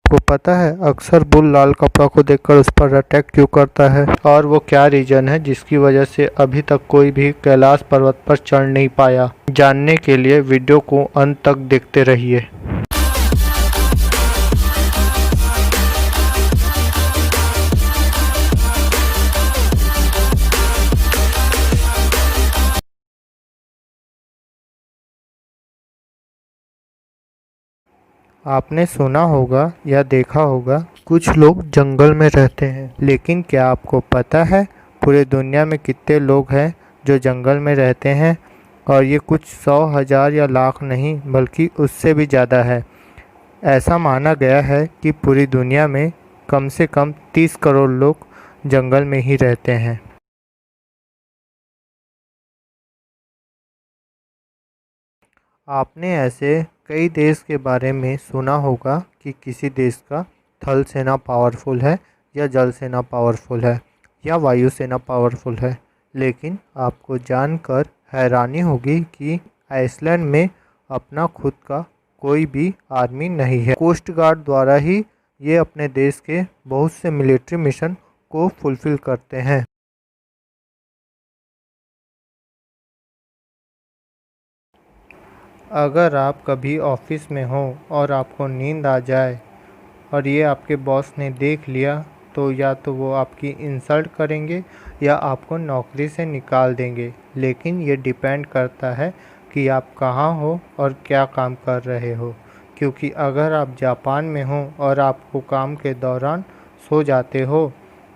आपको पता है अक्सर बुल लाल कपड़ा को देखकर उस पर अटैक क्यों करता है और वो क्या रीजन है जिसकी वजह से अभी तक कोई भी कैलाश पर्वत पर चढ़ नहीं पाया। जानने के लिए वीडियो को अंत तक देखते रहिए। आपने सुना होगा या देखा होगा कुछ लोग जंगल में रहते हैं, लेकिन क्या आपको पता है पूरे दुनिया में कितने लोग हैं जो जंगल में रहते हैं? और ये कुछ 100, 1000 या लाख नहीं बल्कि उससे भी ज़्यादा है। ऐसा माना गया है कि पूरी दुनिया में कम से कम 30 करोड़ लोग जंगल में ही रहते हैं। आपने ऐसे कई देश के बारे में सुना होगा कि किसी देश का थल सेना पावरफुल है या जल सेना पावरफुल है या वायु सेना पावरफुल है, लेकिन आपको जानकर हैरानी होगी कि आइसलैंड में अपना खुद का कोई भी आर्मी नहीं है। कोस्ट गार्ड द्वारा ही ये अपने देश के बहुत से मिलिट्री मिशन को फुलफिल करते हैं। अगर आप कभी ऑफिस में हो और आपको नींद आ जाए और ये आपके बॉस ने देख लिया तो या तो वो आपकी इंसल्ट करेंगे या आपको नौकरी से निकाल देंगे। लेकिन ये डिपेंड करता है कि आप कहाँ हो और क्या काम कर रहे हो, क्योंकि अगर आप जापान में हो और आपको काम के दौरान सो जाते हो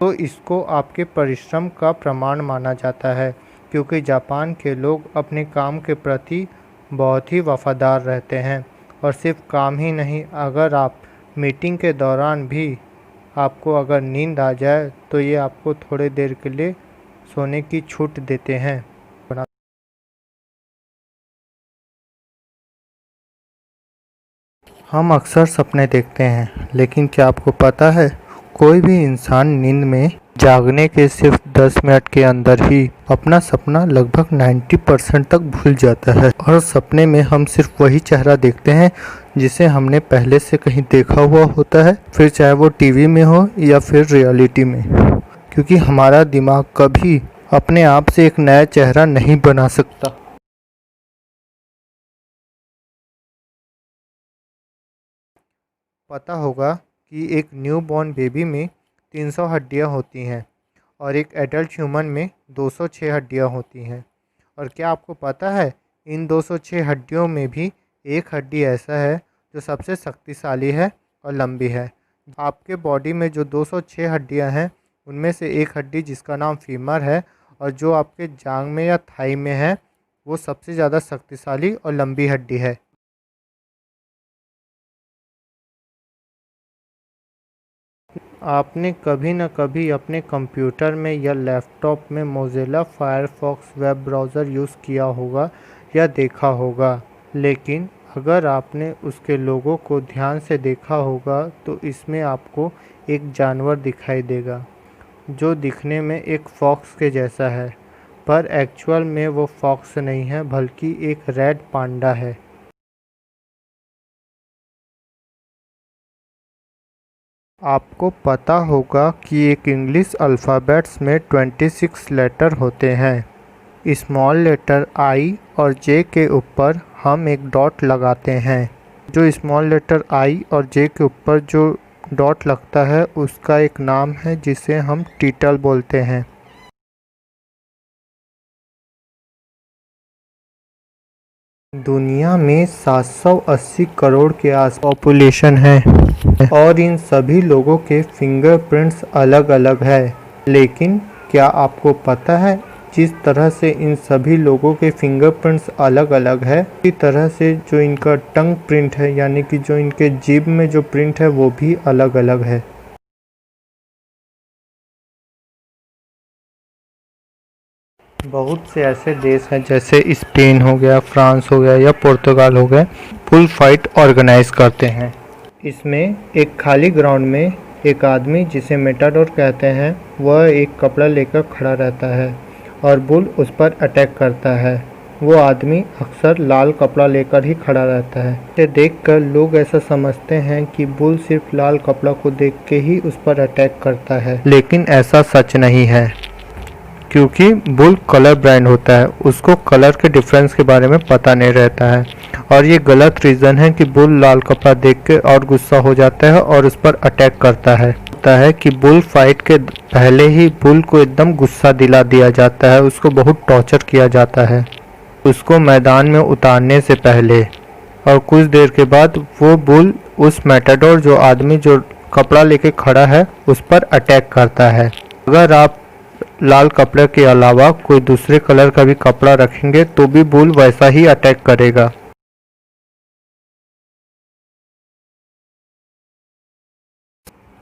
तो इसको आपके परिश्रम का प्रमाण माना जाता है, क्योंकि जापान के लोग अपने काम के प्रति बहुत ही वफादार रहते हैं। और सिर्फ काम ही नहीं, अगर आप मीटिंग के दौरान भी आपको अगर नींद आ जाए तो ये आपको थोड़ी देर के लिए सोने की छूट देते हैं। हम अक्सर सपने देखते हैं, लेकिन क्या आपको पता है कोई भी इंसान नींद में जागने के सिर्फ 10 मिनट के अंदर ही अपना सपना लगभग 90% तक भूल जाता है। और सपने में हम सिर्फ वही चेहरा देखते हैं जिसे हमने पहले से कहीं देखा हुआ होता है, फिर चाहे वो टीवी में हो या फिर रियलिटी में, क्योंकि हमारा दिमाग कभी अपने आप से एक नया चेहरा नहीं बना सकता। पता होगा कि एक न्यूबॉर्न बेबी में 300 हड्डियां होती हैं और एक एडल्ट ह्यूमन में 206 हड्डियां होती हैं। और क्या आपको पता है इन 206 हड्डियों में भी एक हड्डी ऐसा है जो सबसे शक्तिशाली है और लंबी है। आपके बॉडी में जो 206 हड्डियां हैं उनमें से एक हड्डी जिसका नाम फीमर है और जो आपके जांग में या थाई में है वो सबसे ज़्यादा शक्तिशाली और लंबी हड्डी है। आपने कभी न कभी अपने कंप्यूटर में या लैपटॉप में Mozilla Firefox web browser use किया होगा या देखा होगा, लेकिन अगर आपने उसके लोगो को ध्यान से देखा होगा तो इसमें आपको एक जानवर दिखाई देगा जो दिखने में एक फॉक्स के जैसा है, पर एक्चुअल में वो फॉक्स नहीं है बल्कि एक रेड पांडा है। आपको पता होगा कि एक इंग्लिश अल्फ़ाबेट्स में 26 लेटर होते हैं। स्मॉल लेटर आई और जे के ऊपर हम एक डॉट लगाते हैं। जो स्मॉल लेटर आई और जे के ऊपर जो डॉट लगता है उसका एक नाम है जिसे हम टीटल बोलते हैं। दुनिया में 780 करोड़ के आस पॉपुलेशन है और इन सभी लोगों के फिंगरप्रिंट्स अलग अलग है। लेकिन क्या आपको पता है जिस तरह से इन सभी लोगों के फिंगरप्रिंट्स अलग अलग है, इसी तरह से जो इनका टंग प्रिंट है यानी कि जो इनके जीभ में जो प्रिंट है वो भी अलग अलग है। बहुत से ऐसे देश हैं जैसे स्पेन हो गया, फ्रांस हो गया या पुर्तगाल हो गया, बुल फाइट ऑर्गेनाइज करते हैं। इसमें एक खाली ग्राउंड में एक आदमी जिसे मेटाडोर कहते हैं वह एक कपड़ा लेकर खड़ा रहता है और बुल उस पर अटैक करता है। वो आदमी अक्सर लाल कपड़ा लेकर ही खड़ा रहता है। इसे देखकर लोग ऐसा समझते हैं कि बुल सिर्फ लाल कपड़ा को देख के ही उस पर अटैक करता है, लेकिन ऐसा सच नहीं है, क्योंकि बुल कलर ब्लाइंड होता है। उसको कलर के डिफरेंस के बारे में पता नहीं रहता है और ये गलत रीज़न है कि बुल लाल कपड़ा देख के और गुस्सा हो जाता है और उस पर अटैक करता है। होता है कि बुल फाइट के पहले ही बुल को एकदम गुस्सा दिला दिया जाता है, उसको बहुत टॉर्चर किया जाता है उसको मैदान में उतारने से पहले, और कुछ देर के बाद वो बुल उस मैटाडोर जो आदमी जो कपड़ा लेके खड़ा है उस पर अटैक करता है। अगर आप लाल कपड़े के अलावा कोई दूसरे कलर का भी कपड़ा रखेंगे तो भी बुल वैसा ही अटैक करेगा।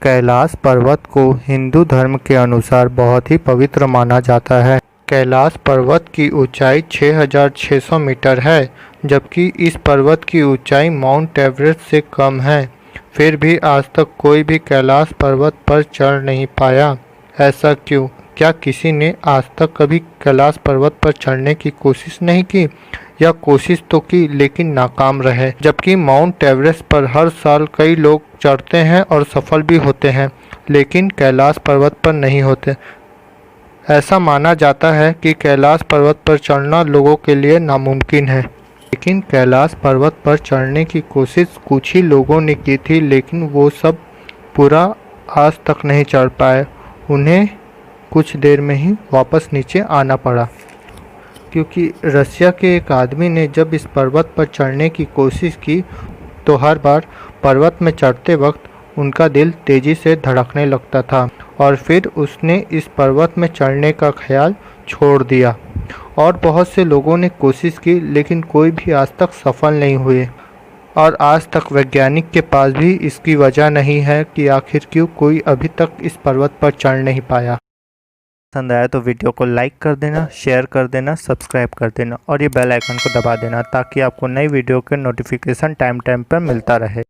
कैलाश पर्वत को हिंदू धर्म के अनुसार बहुत ही पवित्र माना जाता है। कैलाश पर्वत की ऊंचाई 6600 मीटर है, जबकि इस पर्वत की ऊंचाई माउंट एवरेस्ट से कम है। फिर भी आज तक कोई भी कैलाश पर्वत पर चढ़ नहीं पाया। ऐसा क्यों? क्या किसी ने आज तक कभी कैलाश पर्वत पर चढ़ने की कोशिश नहीं की, या कोशिश तो की लेकिन नाकाम रहे? जबकि माउंट एवरेस्ट पर हर साल कई लोग चढ़ते हैं और सफल भी होते हैं, लेकिन कैलाश पर्वत पर नहीं होते। ऐसा माना जाता है कि कैलाश पर्वत पर चढ़ना लोगों के लिए नामुमकिन है, लेकिन कैलाश पर्वत पर चढ़ने की कोशिश कुछ ही लोगों ने की थी, लेकिन वो सब पूरा आज तक नहीं चढ़ पाए। उन्हें कुछ देर में ही वापस नीचे आना पड़ा, क्योंकि रसिया के एक आदमी ने जब इस पर्वत पर चढ़ने की कोशिश की तो हर बार पर्वत में चढ़ते वक्त उनका दिल तेज़ी से धड़कने लगता था, और फिर उसने इस पर्वत में चढ़ने का ख्याल छोड़ दिया। और बहुत से लोगों ने कोशिश की, लेकिन कोई भी आज तक सफल नहीं हुए, और आज तक वैज्ञानिक के पास भी इसकी वजह नहीं है कि आखिर क्यों कोई अभी तक इस पर्वत पर चढ़ नहीं पाया। पसंद आया तो वीडियो को लाइक कर देना, शेयर कर देना, सब्सक्राइब कर देना और ये बेल आइकन को दबा देना, ताकि आपको नई वीडियो के नोटिफिकेशन टाइम टाइम पर मिलता रहे।